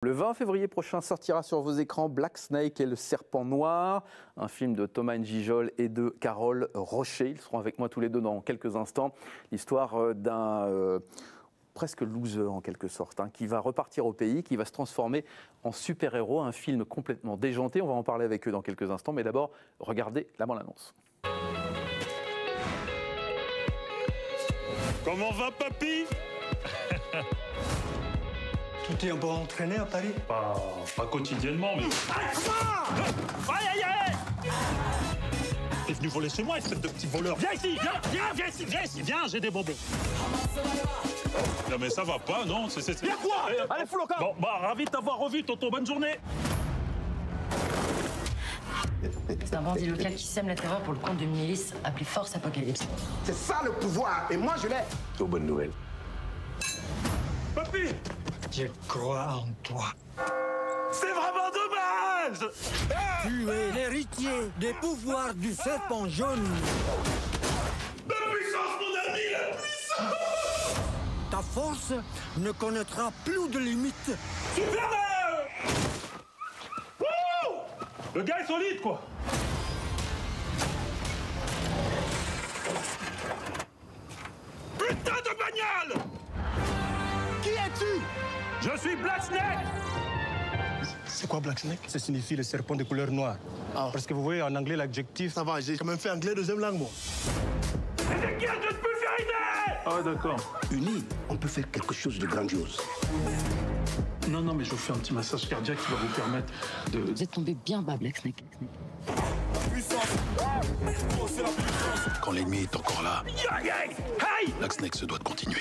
Le 20 février prochain sortira sur vos écrans Black Snake et le serpent noir, un film de Thomas N'Gijol et de Carole Rocher. Ils seront avec moi tous les deux dans quelques instants. L'histoire d'un presque loser en quelque sorte, qui va repartir au pays, qui va se transformer en super-héros, un film complètement déjanté. On va en parler avec eux dans quelques instants, mais d'abord, regardez la bande-annonce. Comment va, papy? Tu t'es un peu entraîné à Paris? Pas quotidiennement, mais... Aïe, aïe, aïe! T'es venu voler chez moi, espèce de petit voleur. Viens ici, viens ici, viens, j'ai des bonbons. Non mais ça va pas, non? Viens quoi? Allez, fous le camp! Bon, ravi de t'avoir revu, Toto, bonne journée. C'est un bandit local qui sème la terreur pour le compte d'une milice appelée Force Apocalypse. C'est ça le pouvoir, et moi je l'ai. Aux bonnes nouvelles. Papy! Je crois en toi. C'est vraiment dommage! Tu es l'héritier des pouvoirs du serpent jaune. La puissance, mon ami, la puissance! Ta force ne connaîtra plus de limites. Superman! Wouh! Le gars est solide, quoi! Putain de bagnole! Qui es-tu? Je suis Black Snake! C'est quoi Black Snake? Ça signifie le serpent de couleur noire. Parce que vous voyez en anglais l'adjectif. Ça va, j'ai quand même fait anglais deuxième langue, moi. C'est qui a de pulvérité? Ah ouais, d'accord. Unis, on peut faire quelque chose de grandiose. Non, mais je vous fais un petit massage cardiaque qui va vous permettre de... Vous êtes tombé bien bas, Black Snake. Quand l'ennemi est encore là, Hey! Black Snake se doit de continuer.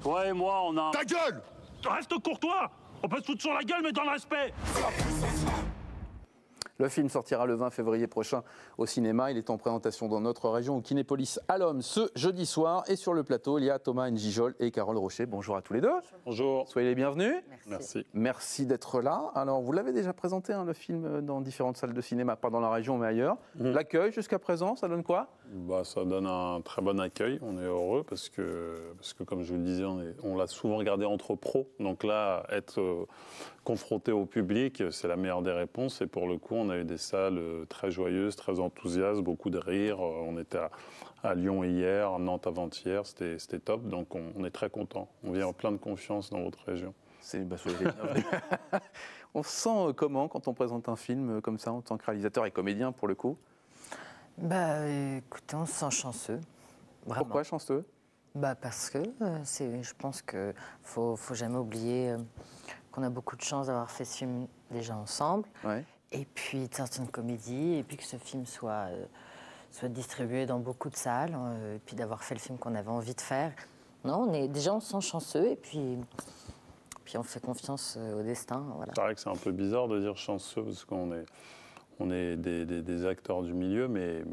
Toi et moi, on a... Ta gueule! Reste courtois! On peut se foutre sur la gueule, mais dans le respect! Le film sortira le 20 février prochain au cinéma. Il est en présentation dans notre région au Kinépolis à l'Homme ce jeudi soir. Et sur le plateau, il y a Thomas N'Gijol et Carole Rocher. Bonjour à tous les deux. Bonjour. Soyez les bienvenus. Merci. Merci d'être là. Alors, vous l'avez déjà présenté, le film, dans différentes salles de cinéma, pas dans la région, mais ailleurs. L'accueil jusqu'à présent, ça donne quoi? Ça donne un très bon accueil. On est heureux parce que comme je vous le disais, on l'a souvent regardé entre pros. Donc là, être confronté au public, c'est la meilleure des réponses. Et pour le coup, on a eu des salles très joyeuses, très enthousiastes, beaucoup de rires. On était à Lyon hier, à Nantes avant-hier. C'était top. Donc on est très content. On vient en plein de confiance dans votre région. Soyez les bienvenus. On se sent comment quand on présente un film comme ça en tant que réalisateur et comédien pour le coup? Écoutez, on se sent chanceux. Vraiment. Pourquoi chanceux? Parce que je pense qu'il faut jamais oublier qu'on a beaucoup de chance d'avoir fait ce film déjà ensemble. Ouais. Et puis de sortir une comédie, et puis que ce film soit distribué dans beaucoup de salles, et puis d'avoir fait le film qu'on avait envie de faire. Non, on se sent chanceux, et puis on fait confiance au destin. Voilà. C'est vrai que c'est un peu bizarre de dire chanceux parce qu'on est des acteurs du milieu, mais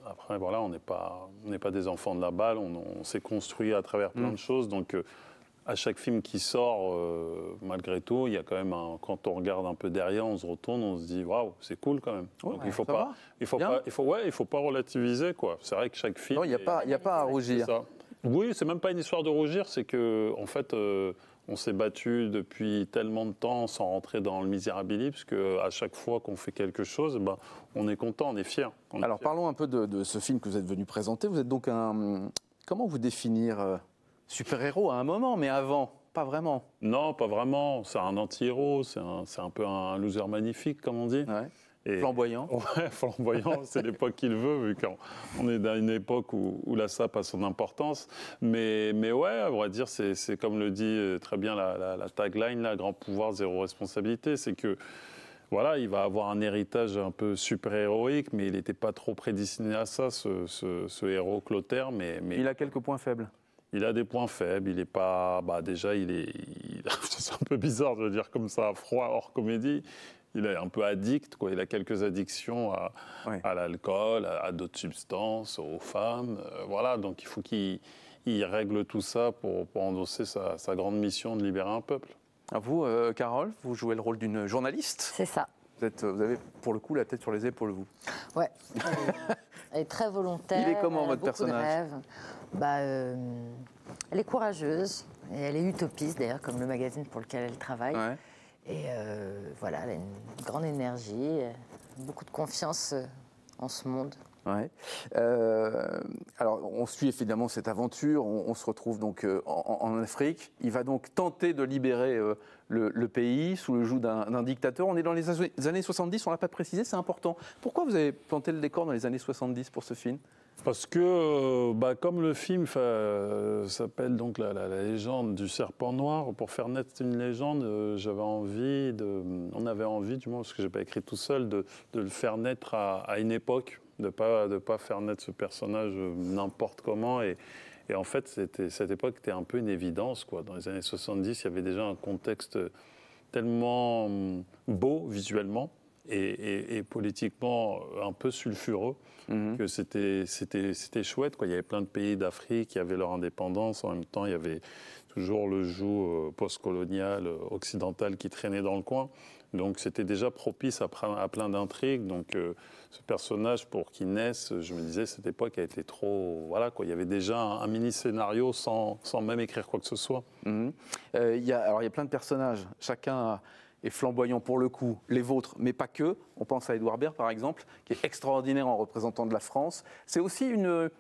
après, voilà, on n'est pas des enfants de la balle. On s'est construit à travers plein de choses. Donc, à chaque film qui sort, malgré tout, il y a quand même quand on regarde un peu derrière, on se retourne, on se dit waouh, c'est cool quand même. Ouais, donc ouais, il faut pas relativiser quoi. C'est vrai que chaque film. Non, il n'y a pas à rougir. Ça. Oui, c'est même pas une histoire de rougir, c'est que en fait. On s'est battu depuis tellement de temps sans rentrer dans le misérabilisme, parce qu'à chaque fois qu'on fait quelque chose, on est content, on est fier. Alors parlons un peu de ce film que vous êtes venu présenter. Vous êtes donc comment vous définir super-héros à un moment, mais avant, pas vraiment? Non, pas vraiment. C'est un anti-héros, c'est un peu un loser magnifique, comme on dit. Ouais. Et flamboyant. Ouais, flamboyant, c'est l'époque qu'il veut, vu qu'on est dans une époque où la SAP a son importance. Mais ouais, à vrai dire, c'est comme le dit très bien la tagline, là, grand pouvoir, zéro responsabilité. C'est que, voilà, il va avoir un héritage un peu super-héroïque, mais il n'était pas trop prédestiné à ça, ce héros Clotaire. Mais il a quelques points faibles. Il a des points faibles, il n'est pas... déjà, c'est un peu bizarre de le dire comme ça, froid, hors comédie. Il est un peu addict, quoi. Il a quelques addictions à l'alcool, à d'autres substances, aux femmes. Voilà, donc il faut qu'il règle tout ça pour endosser sa grande mission de libérer un peuple. À vous, Carole, vous jouez le rôle d'une journaliste. C'est ça. Vous avez pour le coup la tête sur les épaules, vous. Ouais. Elle est très volontaire. Il est comment votre beaucoup de personnage? rêves. Elle est courageuse, et elle est utopiste d'ailleurs, comme le magazine pour lequel elle travaille. Ouais. Et voilà, elle a une grande énergie, beaucoup de confiance en ce monde. Ouais. Alors, on suit évidemment cette aventure. On se retrouve donc en Afrique. Il va donc tenter de libérer le pays sous le joug d'un dictateur. On est dans les années 70, on ne l'a pas précisé, c'est important. Pourquoi vous avez planté le décor dans les années 70 pour ce film ? Parce que, comme le film s'appelle donc la légende du serpent noir, pour faire naître une légende, on avait envie, du moins parce que je n'ai pas écrit tout seul, de le faire naître à une époque, de pas faire naître ce personnage n'importe comment. Et en fait, cette époque était un peu une évidence, quoi. Dans les années 70, il y avait déjà un contexte tellement beau visuellement et politiquement un peu sulfureux. Que c'était chouette, quoi. Il y avait plein de pays d'Afrique qui avaient leur indépendance. En même temps, il y avait toujours le joug post-colonial, occidental qui traînait dans le coin. Donc c'était déjà propice à plein d'intrigues. Donc ce personnage, pour qu'il naisse, je me disais, cette époque a été trop... Voilà, quoi. Il y avait déjà un mini-scénario sans même écrire quoi que ce soit. Il y a plein de personnages. Chacun est flamboyant pour le coup, les vôtres, mais pas que. On pense à Édouard Baird, par exemple, qui est extraordinaire en représentant de la France. C'est aussi une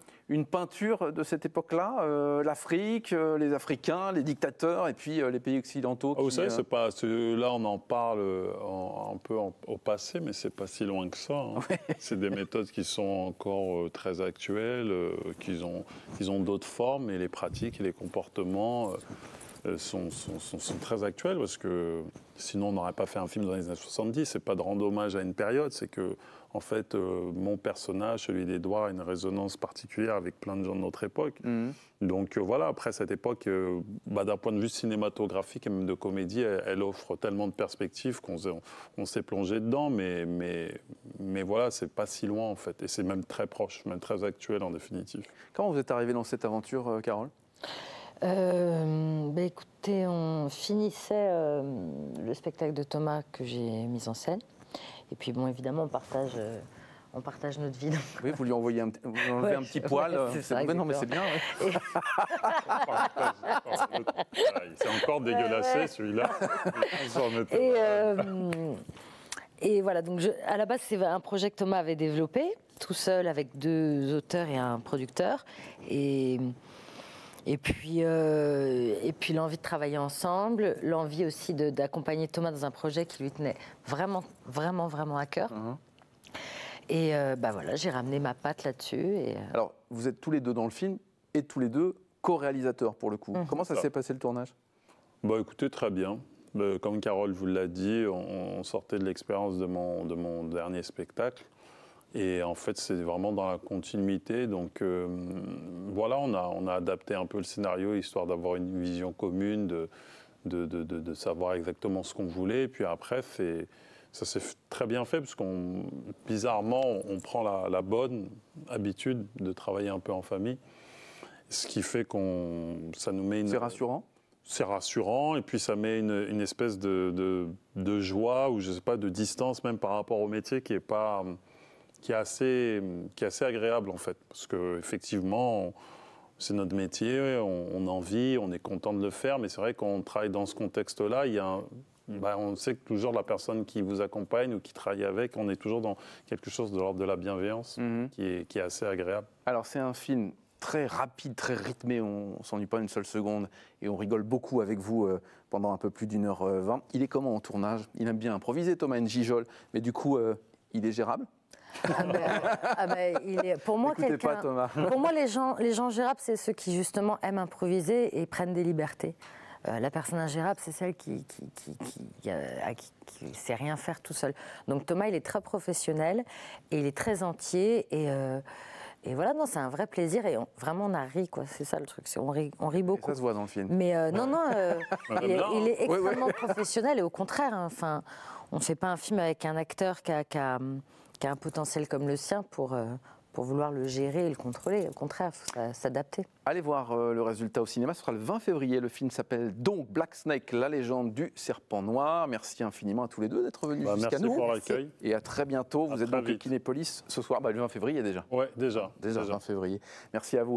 peinture de cette époque-là, l'Afrique, les Africains, les dictateurs et puis les pays occidentaux. Vous savez, là on en parle un peu au passé, mais c'est pas si loin que ça. Hein. Ouais. C'est des méthodes qui sont encore très actuelles, qui ont d'autres formes, et les pratiques et les comportements sont très actuels, parce que sinon on n'aurait pas fait un film dans les années 70. C'est pas de rendre hommage à une période, c'est que en fait mon personnage, celui d'Édouard, a une résonance particulière avec plein de gens de notre époque. Donc voilà, après cette époque, d'un point de vue cinématographique et même de comédie, elle offre tellement de perspectives qu'on s'est plongé dedans, mais voilà, c'est pas si loin en fait, et c'est même très proche, même très actuel en définitive. Comment vous êtes arrivée dans cette aventure, Carole ? Écoutez, on finissait le spectacle de Thomas que j'ai mis en scène. Et puis, bon, évidemment, on partage notre vie. Donc... Oui, vous lui envoyez un petit poil. C'est ça, non, mais c'est bien. Ouais. C'est encore dégueulassé, celui-là. Et voilà, donc à la base, c'est un projet que Thomas avait développé, tout seul, avec 2 auteurs et un producteur. Et puis l'envie de travailler ensemble, l'envie aussi d'accompagner Thomas dans un projet qui lui tenait vraiment, vraiment, vraiment à cœur. Et voilà, j'ai ramené ma patte là-dessus. Alors, vous êtes tous les deux dans le film et tous les deux co-réalisateurs pour le coup. Comment ça s'est passé le tournage ? Écoutez, très bien. Comme Carole vous l'a dit, on sortait de l'expérience de mon dernier spectacle. Et en fait, c'est vraiment dans la continuité. Donc voilà, on a adapté un peu le scénario, histoire d'avoir une vision commune, de savoir exactement ce qu'on voulait. Et puis après, ça s'est très bien fait, parce bizarrement, on prend la bonne habitude de travailler un peu en famille. Ce qui fait ça nous met C'est rassurant ? C'est rassurant, et puis ça met une espèce de joie, ou je sais pas, de distance même par rapport au métier qui est assez agréable en fait, parce que effectivement c'est notre métier, on en vit, on est content de le faire, mais c'est vrai qu'on travaille dans ce contexte-là, on sait que toujours la personne qui vous accompagne ou qui travaille avec, on est toujours dans quelque chose de l'ordre de la bienveillance qui est assez agréable. Alors c'est un film très rapide, très rythmé, on ne s'ennuie pas une seule seconde et on rigole beaucoup avec vous pendant un peu plus d'1h20. Il est comment en tournage ? Il aime bien improviser, Thomas Njijol, mais du coup il est gérable ? Pour moi, Écoutez pas, Thomas. Pour moi, les gens gérables, c'est ceux qui justement aiment improviser et prennent des libertés. La personne ingérable, c'est celle qui sait rien faire tout seul. Donc Thomas, il est très professionnel et il est très entier et voilà, non, c'est un vrai plaisir et vraiment on a ri, quoi. C'est ça le truc, on rit beaucoup. Et ça se voit dans le film. Mais il est extrêmement professionnel et au contraire, enfin, on ne fait pas un film avec un acteur qui a un potentiel comme le sien pour vouloir le gérer et le contrôler. Au contraire, il faut s'adapter. Allez voir le résultat au cinéma, ce sera le 20 février. Le film s'appelle donc Black Snake, la légende du serpent noir. Merci infiniment à tous les deux d'être venus jusqu'à nous. Merci pour l'accueil. Et à très bientôt. Vous êtes donc à Kinépolis ce soir, le 20 février déjà. Oui, déjà. Déjà 20 février. Merci à vous.